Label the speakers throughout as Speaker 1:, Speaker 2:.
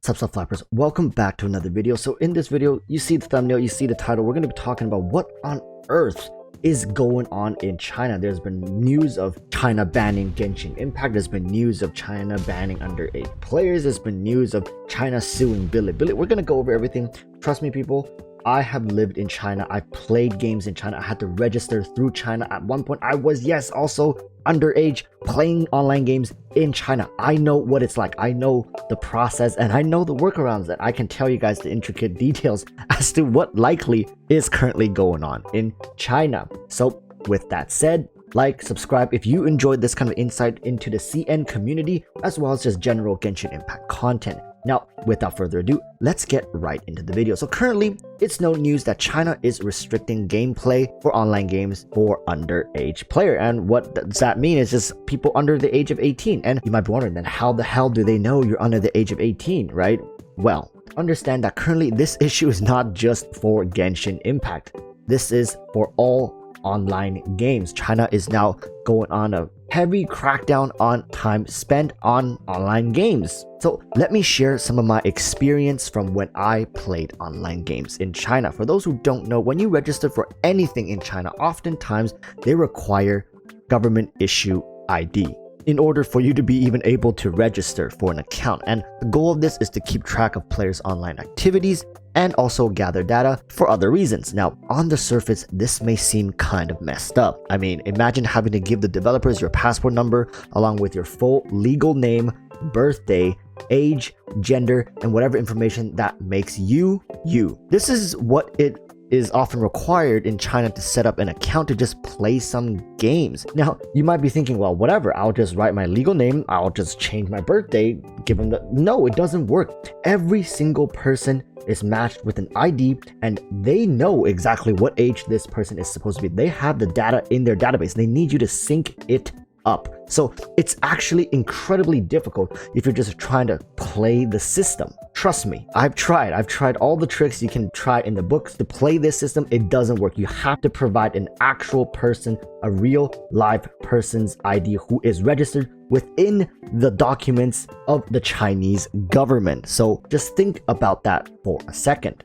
Speaker 1: Sup flappers, welcome back to another video. So in this video, you see the thumbnail, you see the title, we're going to be talking about what on earth is going on in China. There's been news of China banning Genshin Impact, there's been news of China banning underage players, there's been news of China suing Bilibili. We're going to go over everything. Trust me people, I have lived in China, I played games in China, I had to register through China. At one point I was, yes, also underage playing online games in China. I know what it's like, I know the process, and I know the workarounds that I can tell you guys the intricate details as to what likely is currently going on in China. So with that said, like, subscribe if you enjoyed this kind of insight into the CN community as well as just general Genshin Impact content. Now, without further ado, let's get right into the video. So currently, it's no news that China is restricting gameplay for online games for underage player. And what does that mean? Is just people under the age of 18. And you might be wondering, then how the hell do they know you're under the age of 18, right? Well, understand that currently this issue is not just for Genshin Impact. This is for all online games. China is now going on a heavy crackdown on time spent on online games. So let me share some of my experience from when I played online games in China. For those who don't know, when you register for anything in China, oftentimes they require government issue ID in order for you to be even able to register for an account. And the goal of this is to keep track of players' online activities and also gather data for other reasons. Now, on the surface, this may seem kind of messed up. I mean, imagine having to give the developers your passport number along with your full legal name, birthday, age, gender, and whatever information that makes you you. This is what it is often required in China to set up an account to just play some games. Now, you might be thinking, well, whatever, I'll just write my legal name, I'll just change my birthday, give them the... No, it doesn't work. Every single person is matched with an ID and they know exactly what age this person is supposed to be. They have the data in their database. They need you to sync it up. So it's actually incredibly difficult if you're just trying to play the system. Trust me, I've tried all the tricks you can try in the books to play this system. It doesn't work. You have to provide an actual person, a real live person's ID who is registered within the documents of the Chinese government. So just think about that for a second.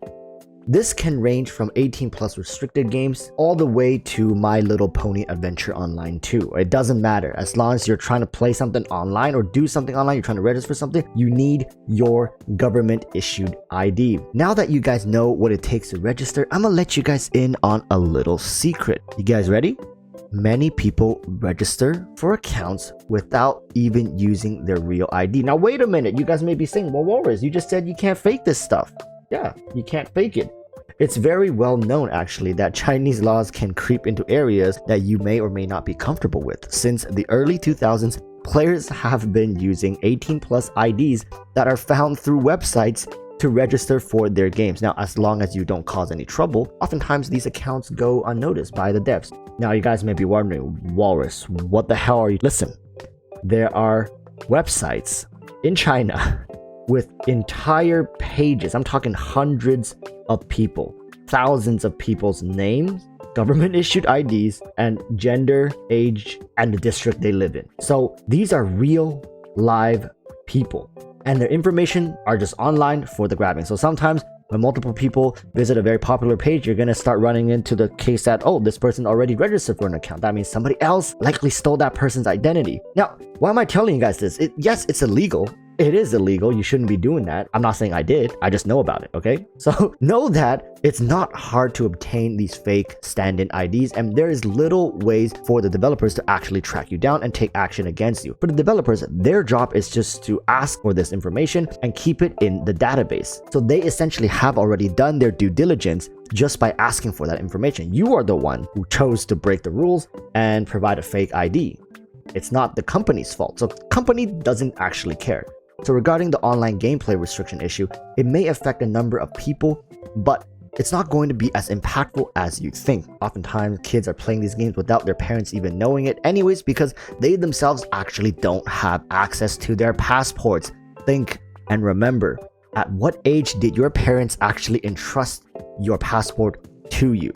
Speaker 1: This can range from 18 plus restricted games all the way to My Little Pony Adventure Online 2. It doesn't matter. As long as you're trying to play something online or do something online, you're trying to register for something, you need your government issued ID. Now that you guys know what it takes to register, I'm gonna let you guys in on a little secret. You guys ready? Many people register for accounts without even using their real ID. Now wait a minute, you guys may be saying, well, Walrus, you just said you can't fake this stuff. Yeah, you can't fake it. It's very well known actually that Chinese laws can creep into areas that you may or may not be comfortable with. Since the early 2000s, players have been using 18 plus IDs that are found through websites to register for their games. Now, as long as you don't cause any trouble, oftentimes these accounts go unnoticed by the devs. Now, you guys may be wondering, Walrus, what the hell are you? Listen, there are websites in China with entire pages. I'm talking hundreds of people, thousands of people's names, government issued IDs, and gender, age, and the district they live in. So these are real live people and their information are just online for the grabbing. So sometimes when multiple people visit a very popular page, you're gonna start running into the case that, oh, this person already registered for an account. That means somebody else likely stole that person's identity. Now, why am I telling you guys this? Yes, it's illegal. It is illegal. You shouldn't be doing that. I'm not saying I did. I just know about it, okay? So know that it's not hard to obtain these fake stand-in IDs, and there is little ways for the developers to actually track you down and take action against you. For the developers, their job is just to ask for this information and keep it in the database. So they essentially have already done their due diligence just by asking for that information. You are the one who chose to break the rules and provide a fake ID. It's not the company's fault. So the company doesn't actually care. So regarding the online gameplay restriction issue, it may affect a number of people, but it's not going to be as impactful as you think. Oftentimes, kids are playing these games without their parents even knowing it anyways because they themselves actually don't have access to their passports. Think and remember, at what age did your parents actually entrust your passport to you?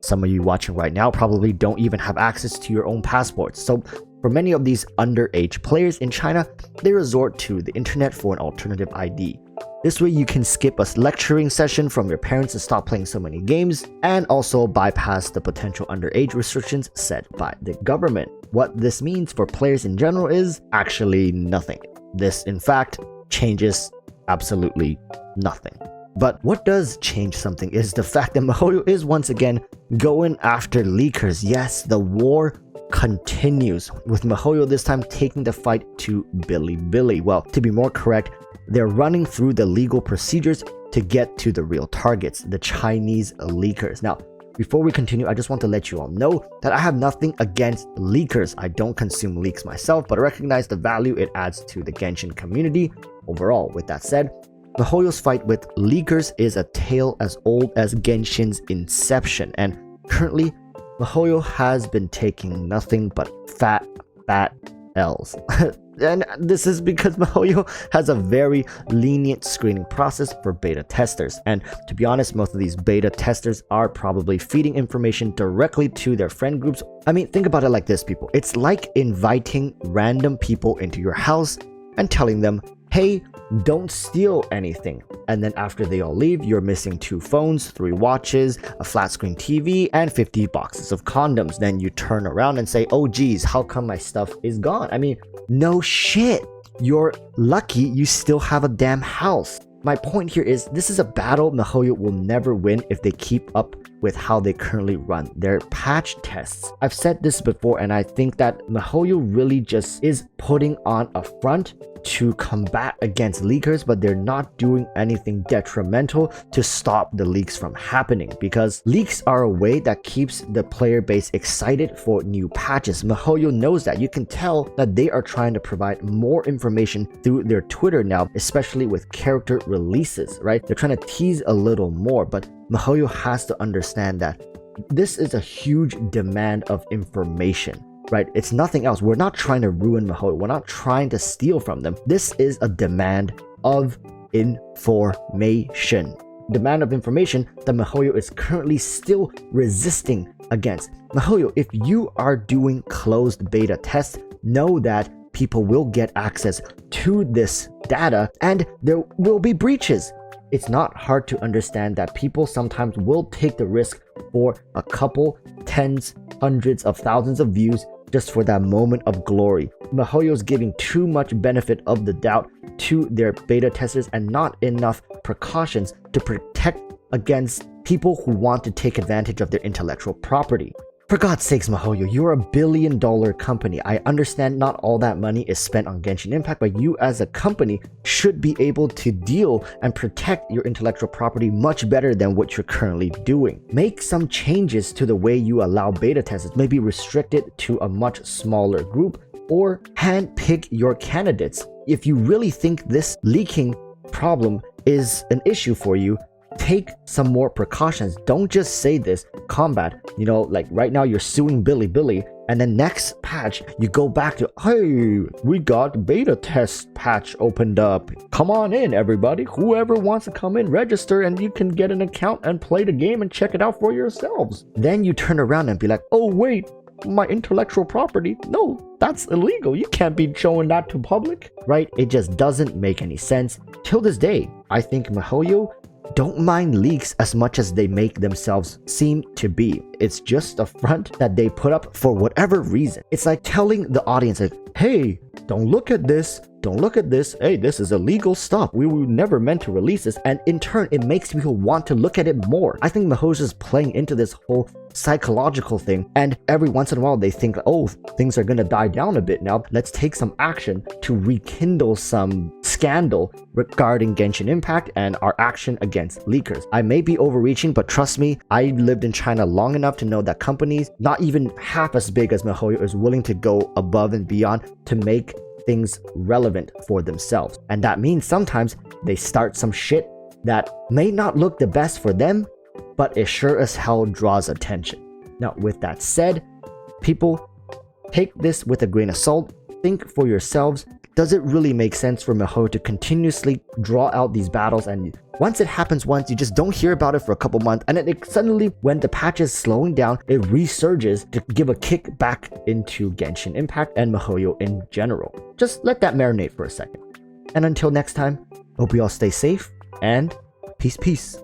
Speaker 1: Some of you watching right now probably don't even have access to your own passports. So For many of these underage players in China, they resort to the internet for an alternative ID. This way you can skip a lecturing session from your parents to stop playing so many games, and also bypass the potential underage restrictions set by the government. What this means for players in general is actually nothing. This, in fact, changes absolutely nothing. But what does change something is the fact that MiHoYo is once again going after leakers. Yes, the war continues, with MiHoYo this time taking the fight to Bilibili. Well, to be more correct, they're running through the legal procedures to get to the real targets, the Chinese leakers. Now, before we continue, I just want to let you all know that I have nothing against leakers. I don't consume leaks myself, but I recognize the value it adds to the Genshin community overall. With that said, MiHoYo's fight with leakers is a tale as old as Genshin's inception, and currently, MiHoYo has been taking nothing but fat L's. And this is because MiHoYo has a very lenient screening process for beta testers. And to be honest, most of these beta testers are probably feeding information directly to their friend groups. I mean, think about it like this, people. It's like inviting random people into your house and telling them, hey, don't steal anything. And then after they all leave, you're missing 2 phones, 3 watches, a flat screen TV, and 50 boxes of condoms. Then you turn around and say, oh geez, how come my stuff is gone? I mean, no shit. You're lucky you still have a damn house. My point here is this is a battle MiHoYo will never win if they keep up with how they currently run their patch tests. I've said this before, and I think that MiHoYo really just is putting on a front to combat against leakers, but they're not doing anything detrimental to stop the leaks from happening, because leaks are a way that keeps the player base excited for new patches. MiHoYo knows that. You can tell that they are trying to provide more information through their Twitter now, especially with character releases, right? They're trying to tease a little more, but MiHoYo has to understand that this is a huge demand of information. Right? It's nothing else. We're not trying to ruin MiHoYo. We're not trying to steal from them. This is a demand of information. Demand of information that MiHoYo is currently still resisting against. MiHoYo, if you are doing closed beta tests, know that people will get access to this data and there will be breaches. It's not hard to understand that people sometimes will take the risk for a couple, tens, hundreds of thousands of views just for that moment of glory. MiHoYo is giving too much benefit of the doubt to their beta testers and not enough precautions to protect against people who want to take advantage of their intellectual property. For God's sakes, MiHoYo, you're a billion-dollar company. I understand not all that money is spent on Genshin Impact, but you as a company should be able to deal and protect your intellectual property much better than what you're currently doing. Make some changes to the way you allow beta testers, maybe restrict it to a much smaller group, or handpick your candidates. If you really think this leaking problem is an issue for you, take some more precautions. Don't just say this, combat. You know, like right now you're suing Bilibili, and then next patch you go back to, hey, we got beta test patch opened up. Come on in, everybody. Whoever wants to come in, register, and you can get an account and play the game and check it out for yourselves. Then you turn around and be like, oh wait, my intellectual property, no, that's illegal. You can't be showing that to public, right? It just doesn't make any sense. Till this day, I think MiHoYo don't mind leaks as much as they make themselves seem to be. It's just a front that they put up for whatever reason. It's like telling the audience, like, hey, don't look at this. Don't look at this. Hey, this is illegal stuff. We were never meant to release this. And in turn, it makes people want to look at it more. I think MiHoYo is playing into this whole psychological thing. And every once in a while, they think, oh, things are going to die down a bit now. Let's take some action to rekindle some scandal regarding Genshin Impact and our action against leakers. I may be overreaching, but trust me, I lived in China long enough to know that companies not even half as big as MiHoYo is willing to go above and beyond to make things relevant for themselves. And that means sometimes they start some shit that may not look the best for them, but it sure as hell draws attention. Now, with that said, people, take this with a grain of salt. Think for yourselves. Does it really make sense for MiHoYo to continuously draw out these battles, and once it happens once, you just don't hear about it for a couple months, and then it suddenly, when the patch is slowing down, it resurges to give a kick back into Genshin Impact and MiHoYo in general. Just let that marinate for a second. And until next time, hope you all stay safe and peace.